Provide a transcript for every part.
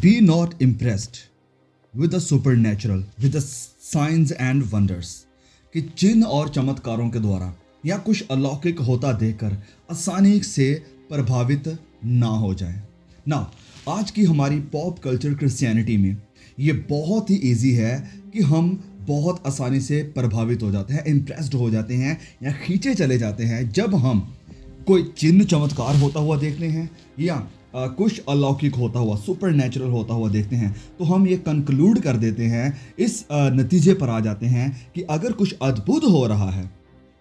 Be not impressed with the supernatural, with the signs and wonders. कि चिन्ह और चमत्कारों के द्वारा या कुछ अलौकिक होता देखकर आसानी से प्रभावित ना हो जाए ना। आज की हमारी पॉप कल्चर क्रिश्चियनिटी में ये बहुत ही इजी है कि हम बहुत आसानी से प्रभावित हो जाते हैं, इम्प्रेस्ड हो जाते हैं या खींचे चले जाते हैं जब हम कोई चिन्ह चमत्कार होता हुआ देखते हैं या कुछ अलौकिक होता हुआ, सुपर नेचुरल होता हुआ देखते हैं। तो हम ये कंक्लूड कर देते हैं, इस नतीजे पर आ जाते हैं कि अगर कुछ अद्भुत हो रहा है,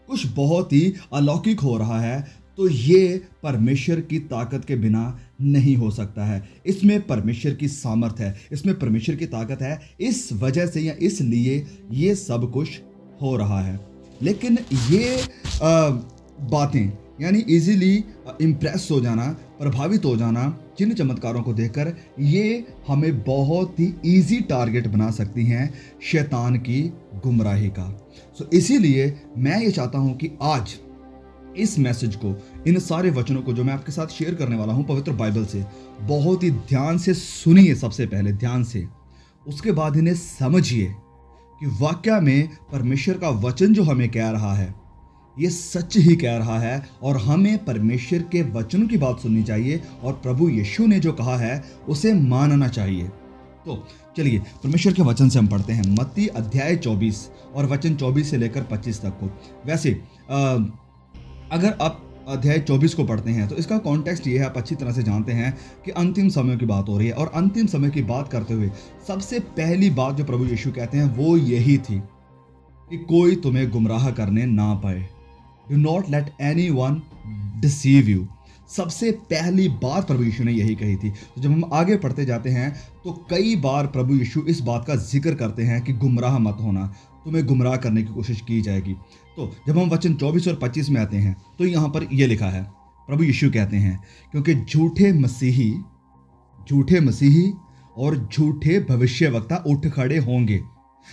कुछ बहुत ही अलौकिक हो रहा है, तो ये परमेश्वर की ताकत के बिना नहीं हो सकता है। इसमें परमेश्वर की सामर्थ है, इसमें परमेश्वर की ताकत है, इस वजह से या इसलिए ये सब कुछ हो रहा है। लेकिन ये बातें यानी इजीली इम्प्रेस हो जाना, प्रभावित हो जाना चिन्ह चमत्कारों को देखकर, ये हमें बहुत ही इजी टारगेट बना सकती हैं शैतान की गुमराही का। इसीलिए मैं ये चाहता हूँ कि आज इस मैसेज को, इन सारे वचनों को जो मैं आपके साथ शेयर करने वाला हूँ पवित्र बाइबल से, बहुत ही ध्यान से सुनिए। सबसे पहले ध्यान से, उसके बाद इन्हें समझिए कि वाकया में परमेश्वर का वचन जो हमें कह रहा है ये सच ही कह रहा है और हमें परमेश्वर के वचनों की बात सुननी चाहिए और प्रभु यीशु ने जो कहा है उसे मानना चाहिए। तो चलिए परमेश्वर के वचन से हम पढ़ते हैं मत्ती अध्याय 24 और वचन 24 से लेकर 25 तक को। वैसे अगर आप अध्याय 24 को पढ़ते हैं तो इसका कॉन्टेक्स्ट ये है, आप अच्छी तरह से जानते हैं कि अंतिम समय की बात हो रही है। और अंतिम समय की बात करते हुए सबसे पहली बात जो प्रभु यीशु कहते हैं वो यही थी कि कोई तुम्हें गुमराह करने ना पाए। Do not let anyone deceive you। सबसे पहली बात प्रभु यीशु ने यही कही थी। तो जब हम आगे पढ़ते जाते हैं तो कई बार प्रभु यीशु इस बात का जिक्र करते हैं कि गुमराह मत होना, तुम्हें गुमराह करने की कोशिश की जाएगी। तो जब हम वचन 24 और 25 में आते हैं तो यहाँ पर यह लिखा है, प्रभु यीशु कहते हैं क्योंकि झूठे मसीही और झूठे भविष्यवक्ता उठ खड़े होंगे।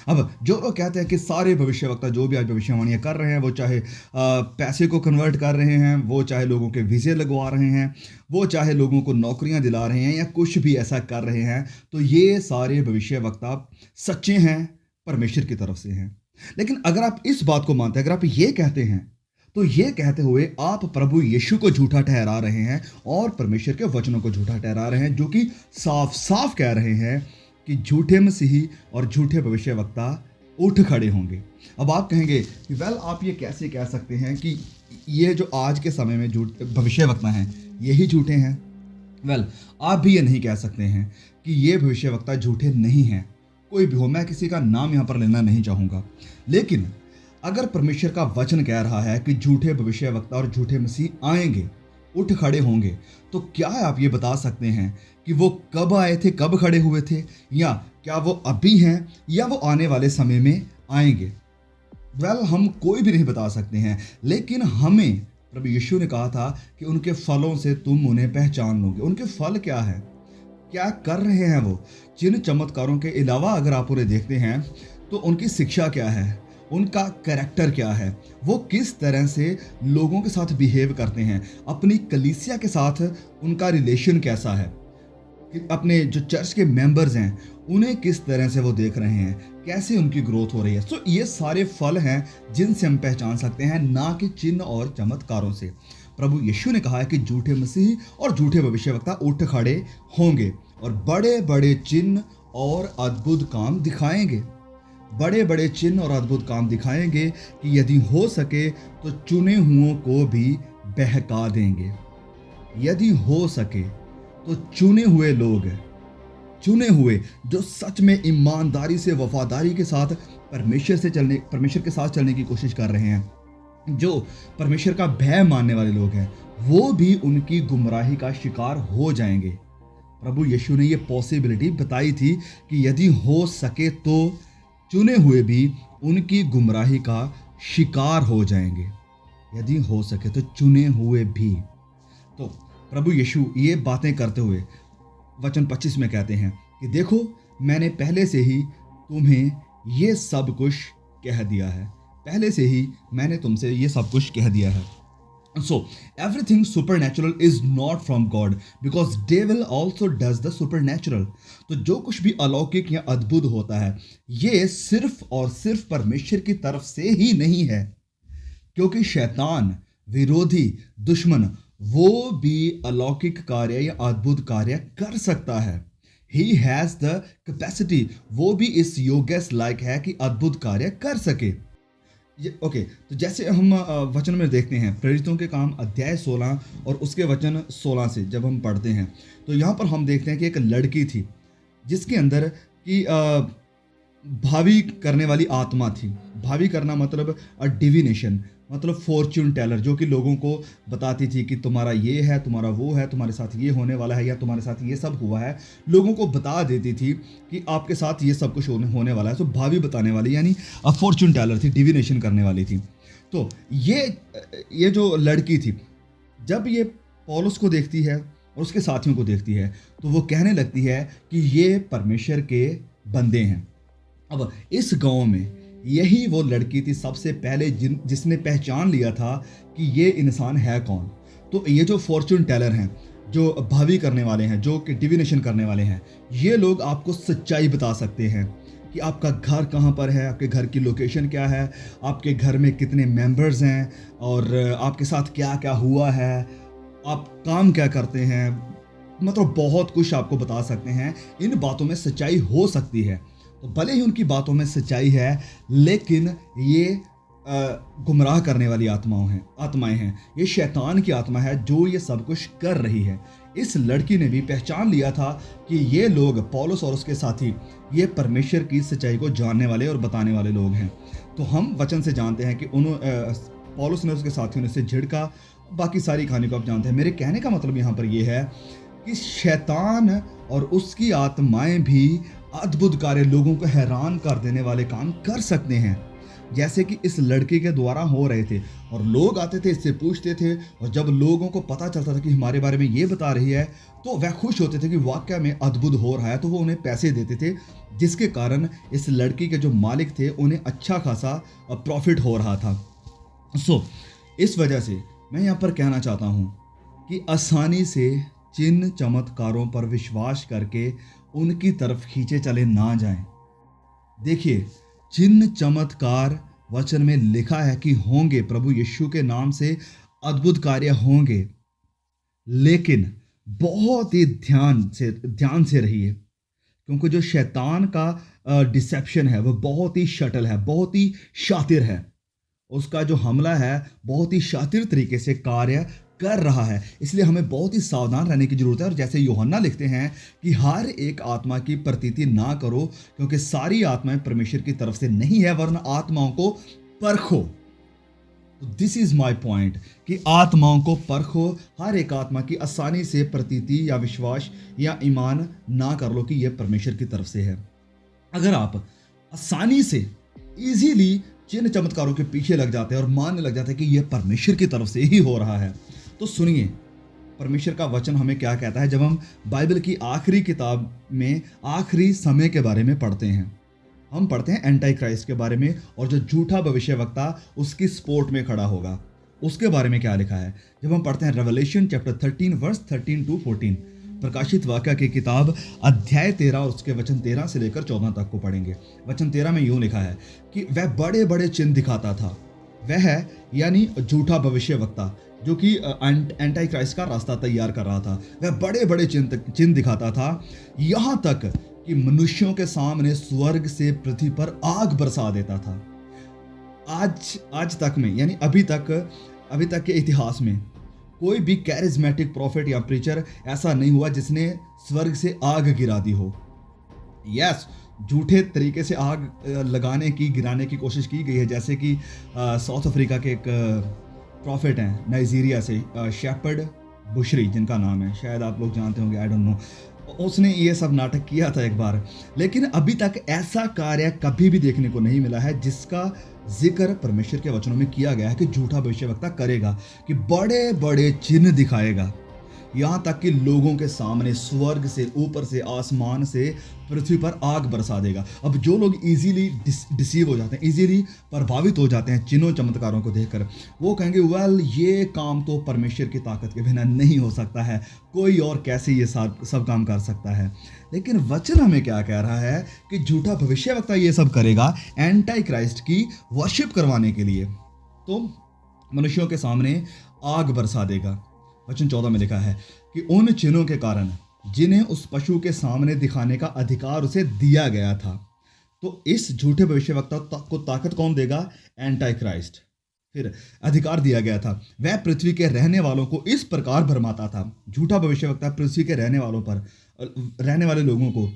अब जो लोग कहते हैं कि सारे भविष्यवक्ता जो भी आज भविष्यवाणियां कर रहे हैं, वो चाहे पैसे को कन्वर्ट कर रहे हैं, वो चाहे लोगों के वीज़े लगवा रहे हैं, वो चाहे लोगों को नौकरियां दिला रहे हैं या कुछ भी ऐसा कर रहे हैं, तो ये सारे भविष्यवक्ता सच्चे हैं, परमेश्वर की तरफ से हैं। लेकिन अगर आप इस बात को मानते हैं, अगर आप ये कहते हैं, तो ये कहते हुए आप प्रभु यीशु को झूठा ठहरा रहे हैं और परमेश्वर के वचनों को झूठा ठहरा रहे हैं, जो कि साफ साफ कह रहे हैं कि झूठे मसीही और झूठे भविष्यवक्ता उठ खड़े होंगे। अब आप कहेंगे कि वेल आप ये कैसे कह सकते हैं कि ये जो आज के समय में भविष्यवक्ता हैं यही झूठे हैं। वेल आप भी ये नहीं कह सकते हैं कि ये भविष्यवक्ता झूठे नहीं हैं, कोई भी हो, मैं किसी का नाम यहाँ पर लेना नहीं चाहूँगा। लेकिन अगर परमेश्वर का वचन कह रहा है कि झूठे भविष्यवक्ता और झूठे मसीह आएंगे, उठ खड़े होंगे, तो क्या आप ये बता सकते हैं कि वो कब आए थे, कब खड़े हुए थे, या क्या वो अभी हैं या वो आने वाले समय में आएंगे? वेल हम कोई भी नहीं बता सकते हैं, लेकिन हमें प्रभु यीशु ने कहा था कि उनके फलों से तुम उन्हें पहचान लोगे। उनके फल क्या है, क्या कर रहे हैं वो? जिन चमत्कारों के अलावा अगर आप उन्हें देखते हैं तो उनकी शिक्षा क्या है, उनका कैरेक्टर क्या है, वो किस तरह से लोगों के साथ बिहेव करते हैं, अपनी कलीसिया के साथ उनका रिलेशन कैसा है, अपने जो चर्च के मेंबर्स हैं उन्हें किस तरह से वो देख रहे हैं, कैसे उनकी ग्रोथ हो रही है। ये सारे फल हैं जिनसे हम पहचान सकते हैं, ना कि चिन्ह और चमत्कारों से। प्रभु यीशु ने कहा है कि झूठे मसीही और झूठे भविष्यवक्ता उठ खड़े होंगे और बड़े बड़े चिन्ह और अद्भुत काम दिखाएंगे, बड़े बड़े चिन्ह और अद्भुत काम दिखाएंगे कि यदि हो सके तो चुने हुओं को भी बहका देंगे। यदि हो सके तो चुने हुए लोग, चुने हुए जो सच में ईमानदारी से, वफादारी के साथ परमेश्वर के साथ चलने की कोशिश कर रहे हैं, जो परमेश्वर का भय मानने वाले लोग हैं, वो भी उनकी गुमराही का शिकार हो जाएंगे। प्रभु यीशु ने ये पॉसिबिलिटी बताई थी कि यदि हो सके तो चुने हुए भी उनकी गुमराही का शिकार हो जाएंगे। यदि हो सके तो चुने हुए भी। तो प्रभु यीशु ये बातें करते हुए वचन 25 में कहते हैं कि देखो मैंने पहले से ही तुम्हें ये सब कुछ कह दिया है, पहले से ही मैंने तुमसे ये सब कुछ कह दिया है। So everything supernatural is not from God because devil also does the supernatural. तो जो कुछ भी अलौकिक या अद्भुत होता है ये सिर्फ और सिर्फ परमेश्वर की तरफ से ही नहीं है, क्योंकि शैतान, विरोधी, दुश्मन वो भी अलौकिक कार्य या अद्भुत कार्य कर सकता है. ही हैज़ द कैपेसिटी, वो भी इस योग्य लायक है कि अद्भुत कार्य कर सके. ये ओके, तो जैसे हम वचन में देखते हैं प्रेरितों के काम अध्याय 16 और उसके वचन 16 से जब हम पढ़ते हैं तो यहाँ पर हम देखते हैं कि एक लड़की थी जिसके अंदर कि भावी करने वाली आत्मा थी. भावी करना मतलब डिविनेशन, मतलब फॉर्च्यून टेलर, जो कि लोगों को बताती थी कि तुम्हारा ये है, तुम्हारा वो है, तुम्हारे साथ ये होने वाला है या तुम्हारे साथ ये सब हुआ है. लोगों को बता देती थी कि आपके साथ ये सब कुछ होने वाला है. तो भावी बताने वाली यानी फॉर्च्यून टेलर थी, डिविनेशन करने वाली थी. तो ये जो लड़की थी जब ये पौलुस को देखती है और उसके साथियों को देखती है तो वो कहने लगती है कि ये परमेश्वर के बंदे हैं. अब इस गांव में यही वो लड़की थी सबसे पहले जिसने पहचान लिया था कि ये इंसान है कौन. तो ये जो फॉर्च्यून टेलर हैं, जो भावी करने वाले हैं, जो कि डिविनेशन करने वाले हैं, ये लोग आपको सच्चाई बता सकते हैं कि आपका घर कहाँ पर है, आपके घर की लोकेशन क्या है, आपके घर में कितने मेंबर्स हैं और आपके साथ क्या क्या हुआ है, आप काम क्या करते हैं. मतलब बहुत कुछ आपको बता सकते हैं. इन बातों में सच्चाई हो सकती है. तो भले ही उनकी बातों में सच्चाई है लेकिन ये गुमराह करने वाली आत्माएं हैं. ये शैतान की आत्मा है जो ये सब कुछ कर रही है. इस लड़की ने भी पहचान लिया था कि ये लोग, पौलुस और उसके साथी, ये परमेश्वर की सच्चाई को जानने वाले और बताने वाले लोग हैं. तो हम वचन से जानते हैं कि पौलुस ने उसके साथियों ने उसे झिड़का. बाकी सारी कहानी को आप जानते हैं. मेरे कहने का मतलब यहाँ पर ये है कि शैतान और उसकी आत्माएं भी अद्भुत कार्य, लोगों को हैरान कर देने वाले काम कर सकते हैं, जैसे कि इस लड़के के द्वारा हो रहे थे. और लोग आते थे, इससे पूछते थे, और जब लोगों को पता चलता था कि हमारे बारे में ये बता रही है तो वह खुश होते थे कि वाकई में अद्भुत हो रहा है. तो वो उन्हें पैसे देते थे, जिसके कारण इस लड़की के जो मालिक थे उन्हें अच्छा खासा प्रॉफिट हो रहा था. सो इस वजह से मैं यहाँ पर कहना चाहता हूँ कि आसानी से चिन्ह चमत्कारों पर विश्वास करके उनकी तरफ खींचे चले ना जाएं. देखिए, चिन्ह चमत्कार वचन में लिखा है कि होंगे, प्रभु यीशु के नाम से अद्भुत कार्य होंगे, लेकिन बहुत ही ध्यान से रहिए, क्योंकि जो शैतान का डिसेप्शन है वो बहुत ही शटल है, बहुत ही शातिर है. उसका जो हमला है बहुत ही शातिर तरीके से कार्य कर रहा है. इसलिए हमें बहुत ही सावधान रहने की जरूरत है. और जैसे यूहन्ना लिखते हैं कि हर एक आत्मा की प्रतीति ना करो, क्योंकि सारी आत्माएं परमेश्वर की तरफ से नहीं है, वरना आत्माओं को परखो. दिस इज माय पॉइंट कि आत्माओं को परखो. हर एक आत्मा की आसानी से प्रतीति या विश्वास या ईमान ना कर लो कि यह परमेश्वर की तरफ से है. अगर आप आसानी से इजीली चिन्ह चमत्कारों के पीछे लग जाते हैं और मानने लग जाते हैं कि यह परमेश्वर की तरफ से ही हो रहा है, तो सुनिए परमेश्वर का वचन हमें क्या कहता है. जब हम बाइबल की आखिरी किताब में आखिरी समय के बारे में पढ़ते हैं, हम पढ़ते हैं एंटी क्राइस्ट के बारे में, और जो झूठा भविष्यवक्ता उसकी सपोर्ट में खड़ा होगा, उसके बारे में क्या लिखा है. जब हम पढ़ते हैं रेवलेशन चैप्टर 13 वर्स 13 to 14, प्रकाशित वाक्य की किताब अध्याय 13 और उसके वचन 13 से लेकर 14 तक को पढ़ेंगे. वचन 13 में यूं लिखा है कि वह बड़े बड़े चिन्ह दिखाता था. वह है यानी झूठा भविष्यवक्ता जो कि एंटी क्राइस्ट का रास्ता तैयार कर रहा था. वह बड़े बड़े चिन्ह दिखाता था, यहाँ तक कि मनुष्यों के सामने स्वर्ग से पृथ्वी पर आग बरसा देता था. आज तक में यानी अभी तक के इतिहास में कोई भी कैरिज्मेटिक प्रॉफिट या प्रीचर ऐसा नहीं हुआ जिसने स्वर्ग से आग गिरा दी हो. यस, झूठे तरीके से आग गिराने की कोशिश की गई है, जैसे कि साउथ अफ्रीका के एक प्रॉफिट हैं नाइजीरिया से, शेपर्ड बुशरी जिनका नाम है, शायद आप लोग जानते होंगे, आई डोंट नो. उसने ये सब नाटक किया था एक बार, लेकिन अभी तक ऐसा कार्य कभी भी देखने को नहीं मिला है जिसका जिक्र परमेश्वर के वचनों में किया गया है कि झूठा भविष्यवक्ता करेगा, कि बड़े बड़े चिन्ह दिखाएगा. यहाँ तक कि लोगों के सामने स्वर्ग से, ऊपर से, आसमान से पृथ्वी पर आग बरसा देगा। अब जो लोग इजीली डिसीव हो जाते हैं, इजीली प्रभावित हो जाते हैं चिन्हों चमत्कारों को देखकर, वो कहेंगे वेल ये काम तो परमेश्वर की ताकत के बिना नहीं हो सकता है, कोई और कैसे ये सब काम कर सकता है। लेकिन वचन हमें क्या कह रहा है कि झूठा भविष्यवक्ता ये सब करेगा एंटी क्राइस्ट की वर्शिप करवाने के लिए, तो मनुष्यों के सामने आग बरसा देगा। वचन 14 में लिखा है कि उन चिन्हों के कारण जिन्हें उस पशु के सामने दिखाने का अधिकार उसे दिया गया था। तो इस झूठे भविष्यवक्ता को ताकत कौन देगा? Anti Christ. फिर अधिकार दिया गया था, वह पृथ्वी के रहने वालों को इस प्रकार भरमाता था। झूठा भविष्यवक्ता पृथ्वी के रहने वाले लोगों को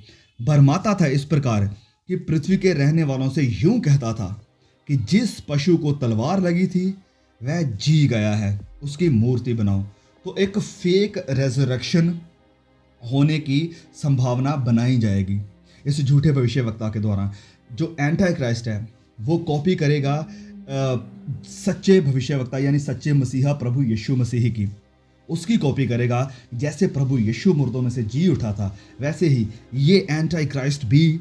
भरमाता था इस प्रकार कि पृथ्वी के रहने वालों से यूं कहता था कि जिस पशु को तलवार लगी थी वह जी गया है, उसकी मूर्ति बनाओ। तो एक फेक रेजरेक्शन होने की संभावना बनाई जाएगी इस झूठे भविष्यवक्ता के द्वारा। जो एंटी क्राइस्ट है वो कॉपी करेगा सच्चे भविष्यवक्ता यानी सच्चे मसीहा प्रभु यीशु मसीह की, उसकी कॉपी करेगा। जैसे प्रभु यीशु मुर्दों में से जी उठा था, वैसे ही ये एंटी क्राइस्ट भी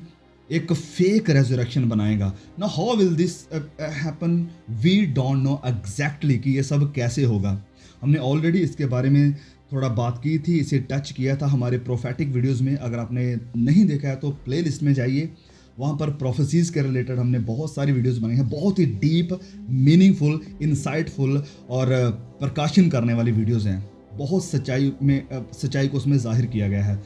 एक फेक रेजरेक्शन बनाएगा ना। How will this happen? We don't know exactly कि ये सब कैसे होगा। हमने ऑलरेडी इसके बारे में थोड़ा बात की थी, इसे टच किया था हमारे प्रोफेटिक वीडियोस में। अगर आपने नहीं देखा है तो प्लेलिस्ट में जाइए, वहाँ पर प्रोफेसीज के रिलेटेड हमने बहुत सारी वीडियोस बनाई हैं। बहुत ही डीप, मीनिंगफुल, इंसाइटफुल और प्रकाशन करने वाली वीडियोस हैं। बहुत सच्चाई को उसमें जाहिर किया गया है,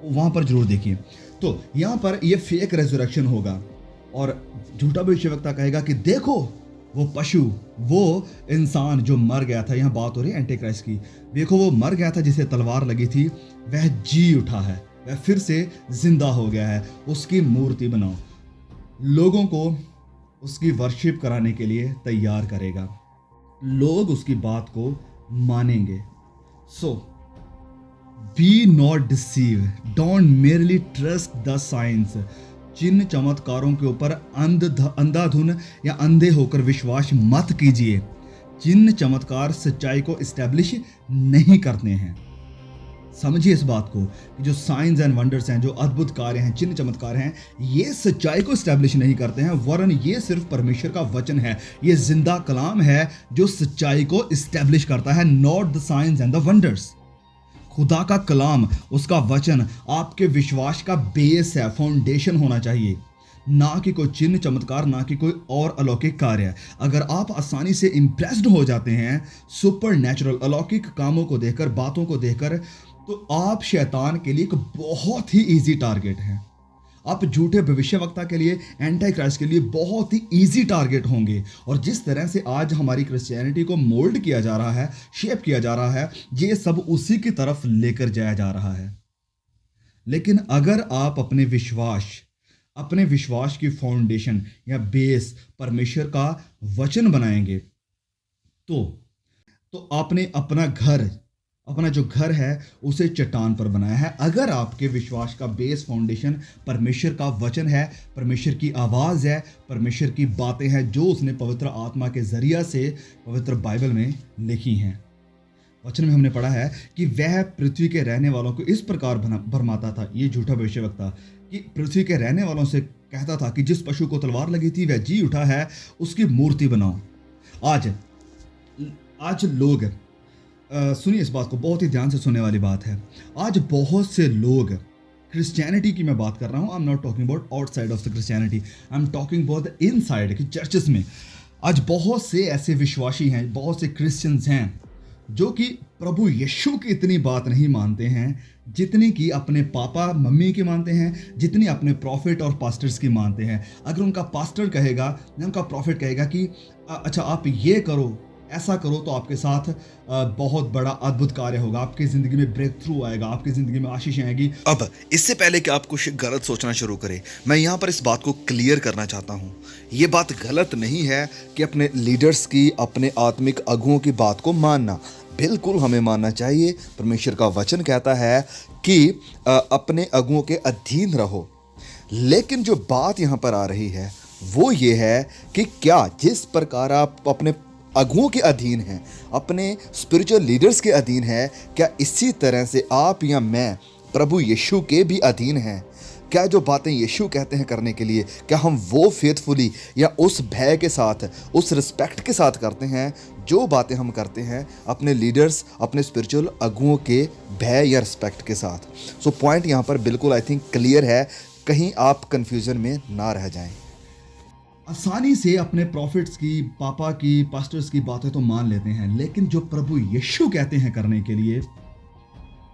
वहाँ पर जरूर देखिए। तो यहाँ पर ये फेक रेजरेक्शन होगा और झूठा भविष्यवक्ता कहेगा कि देखो वो पशु, वो इंसान जो मर गया था, यहाँ बात हो रही है एंटी क्राइस्ट की, देखो वो मर गया था जिसे तलवार लगी थी, वह जी उठा है, वह फिर से जिंदा हो गया है, उसकी मूर्ति बनाओ। लोगों को उसकी वर्शिप कराने के लिए तैयार करेगा, लोग उसकी बात को मानेंगे। So be not deceive, don't merely trust the science. चिन्ह चमत्कारों के ऊपर अंधाधुन या अंधे होकर विश्वास मत कीजिए। चिन्ह चमत्कार सच्चाई को इस्टेब्लिश नहीं करते हैं। समझिए इस बात को कि जो साइंस एंड वंडर्स हैं, जो अद्भुत कार्य हैं, चिन्ह चमत्कार हैं, ये सच्चाई को इस्टेब्लिश नहीं करते हैं, वरन ये सिर्फ परमेश्वर का वचन है, ये जिंदा कलाम है जो सच्चाई को इस्टेब्लिश करता है, not the science and the wonders. खुदा का कलाम, उसका वचन आपके विश्वास का बेस है, फाउंडेशन होना चाहिए, ना कि कोई चिन्ह चमत्कार, ना कि कोई और अलौकिक कार्य। अगर आप आसानी से इम्प्रेस्ड हो जाते हैं सुपर नेचुरल अलौकिक कामों को देखकर, बातों को देखकर, तो आप शैतान के लिए एक बहुत ही इजी टारगेट हैं। आप झूठे भविष्यवक्ता के लिए, एंटी क्राइस्ट के लिए बहुत ही इजी टारगेट होंगे। और जिस तरह से आज हमारी क्रिश्चियनिटी को मोल्ड किया जा रहा है, शेप किया जा रहा है, ये सब उसी की तरफ लेकर जाया जा रहा है। लेकिन अगर आप अपने विश्वास की फाउंडेशन या बेस परमेश्वर का वचन बनाएंगे, तो आपने अपना जो घर है उसे चट्टान पर बनाया है। अगर आपके विश्वास का बेस फाउंडेशन परमेश्वर का वचन है, परमेश्वर की आवाज़ है, परमेश्वर की बातें हैं जो उसने पवित्र आत्मा के जरिया से पवित्र बाइबल में लिखी हैं। वचन में हमने पढ़ा है कि वह पृथ्वी के रहने वालों को इस प्रकार भरमाता था, ये झूठा भविष्यवक्ता, कि पृथ्वी के रहने वालों से कहता था कि जिस पशु को तलवार लगी थी वह जी उठा है, उसकी मूर्ति बनाओ। आज लोग सुनिए इस बात को, बहुत ही ध्यान से सुनने वाली बात है। आज बहुत से लोग, क्रिश्चियनिटी की मैं बात कर रहा हूँ, I am not talking about outside of the Christianity, I am talking about the inside की चर्चेस में। आज बहुत से ऐसे विश्वासी हैं, बहुत से क्रिश्चियंस हैं जो कि प्रभु यीशु की इतनी बात नहीं मानते हैं जितनी कि अपने पापा मम्मी की मानते हैं, जितनी अपने प्रॉफिट और पास्टर्स की मानते हैं। अगर उनका पास्टर कहेगा, उनका प्रॉफिट कहेगा कि अच्छा आप ये करो, ऐसा करो, तो आपके साथ बहुत बड़ा अद्भुत कार्य होगा, आपकी ज़िंदगी में ब्रेक थ्रू आएगा, आपकी ज़िंदगी में आशीषें आएगी। अब इससे पहले कि आप कुछ गलत सोचना शुरू करें, मैं यहाँ पर इस बात को क्लियर करना चाहता हूँ। ये बात गलत नहीं है कि अपने लीडर्स की, अपने आत्मिक अगुओं की बात को मानना, बिल्कुल हमें मानना चाहिए। परमेश्वर का वचन कहता है कि अपने अगुओं के अधीन रहो। लेकिन जो बात यहाँ पर आ रही है वो ये है कि क्या जिस प्रकार आप अपने अगुओं के अधीन हैं, अपने स्पिरिचुअल लीडर्स के अधीन है, क्या इसी तरह से आप या मैं प्रभु यीशु के भी अधीन हैं? क्या जो बातें यीशु कहते हैं करने के लिए, क्या हम वो फेथफुली या उस भय के साथ, उस रिस्पेक्ट के साथ करते हैं जो बातें हम करते हैं अपने लीडर्स, अपने स्पिरिचुअल अगुओं के भय या रिस्पेक्ट के साथ? सो पॉइंट यहाँ पर बिल्कुल आई थिंक क्लियर है, कहीं आप कंफ्यूजन में ना रह जाएं। आसानी से अपने प्रॉफिट्स की, पापा की, पास्टर्स की बातें तो मान लेते हैं, लेकिन जो प्रभु यीशु कहते हैं करने के लिए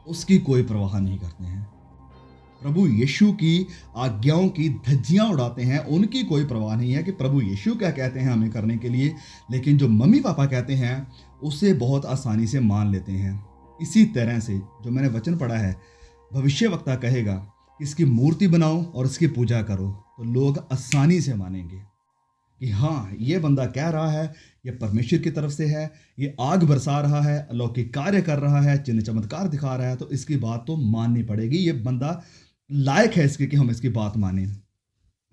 उसकी कोई परवाह नहीं करते हैं। प्रभु यीशु की आज्ञाओं की धज्जियां उड़ाते हैं, उनकी कोई परवाह नहीं है कि प्रभु यीशु क्या कहते हैं हमें करने के लिए, लेकिन जो मम्मी पापा कहते हैं उसे बहुत आसानी से मान लेते हैं। इसी तरह से जो मैंने वचन पढ़ा है, भविष्यवक्ता कहेगा कि इसकी मूर्ति बनाओ और इसकी पूजा करो, तो लोग आसानी से मानेंगे कि हाँ, ये बंदा कह रहा है, ये परमेश्वर की तरफ से है, ये आग बरसा रहा है, अलौकिक कार्य कर रहा है, चिन्ह चमत्कार दिखा रहा है, तो इसकी बात तो माननी पड़ेगी, ये बंदा लायक है इसके कि हम इसकी बात मानें।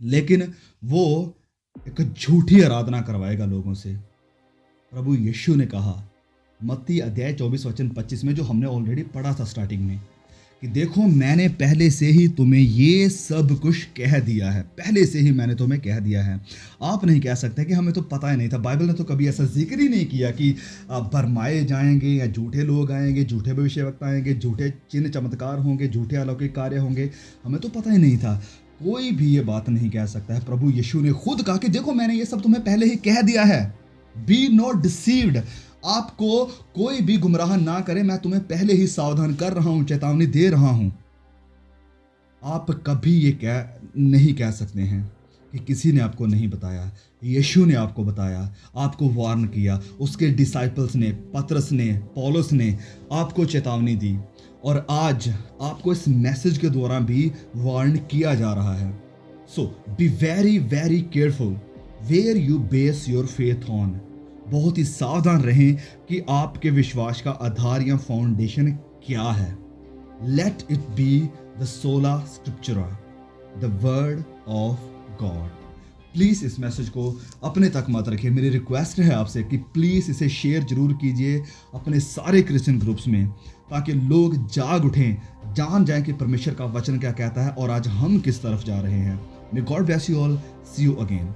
लेकिन वो एक झूठी आराधना करवाएगा लोगों से। प्रभु यीशु ने कहा मत्ती अध्याय 24 वचन 25 में, जो हमने ऑलरेडी पढ़ा था स्टार्टिंग में, कि देखो मैंने पहले से ही तुम्हें ये सब कुछ कह दिया है, पहले से ही मैंने तुम्हें कह दिया है। आप नहीं कह सकते कि हमें तो पता ही नहीं था। बाइबल ने तो कभी ऐसा जिक्र ही नहीं किया कि भरमाए जाएंगे या झूठे लोग आएंगे, झूठे भविष्यवक्ता आएंगे, झूठे चिन्ह चमत्कार होंगे, झूठे अलौकिक कार्य होंगे। हमें तो पता ही नहीं था। कोई भी ये बात नहीं कह सकता है। प्रभु यीशु ने खुद कहा कि देखो मैंने ये सब तुम्हें पहले ही कह दिया है। Be not deceived. आपको कोई भी गुमराह ना करे, मैं तुम्हें पहले ही सावधान कर रहा हूं, चेतावनी दे रहा हूं। आप कभी ये नहीं कह सकते हैं कि किसी ने आपको नहीं बताया। यीशु ने आपको बताया, आपको वार्न किया, उसके डिसाइपल्स ने, पतरस ने, पौलुस ने आपको चेतावनी दी, और आज आपको इस मैसेज के द्वारा भी वार्न किया जा रहा है। So be very very careful where you base your faith on. बहुत ही सावधान रहें कि आपके विश्वास का आधार या फाउंडेशन क्या है। Let it be the sola scriptura, the word of God. Please इस मैसेज को अपने तक मत रखिए। मेरी रिक्वेस्ट है आपसे कि प्लीज़ इसे शेयर जरूर कीजिए अपने सारे क्रिश्चियन ग्रुप्स में, ताकि लोग जाग उठें, जान जाएं कि परमेश्वर का वचन क्या कहता है और आज हम किस तरफ जा रहे हैं। May God bless you all. See you again.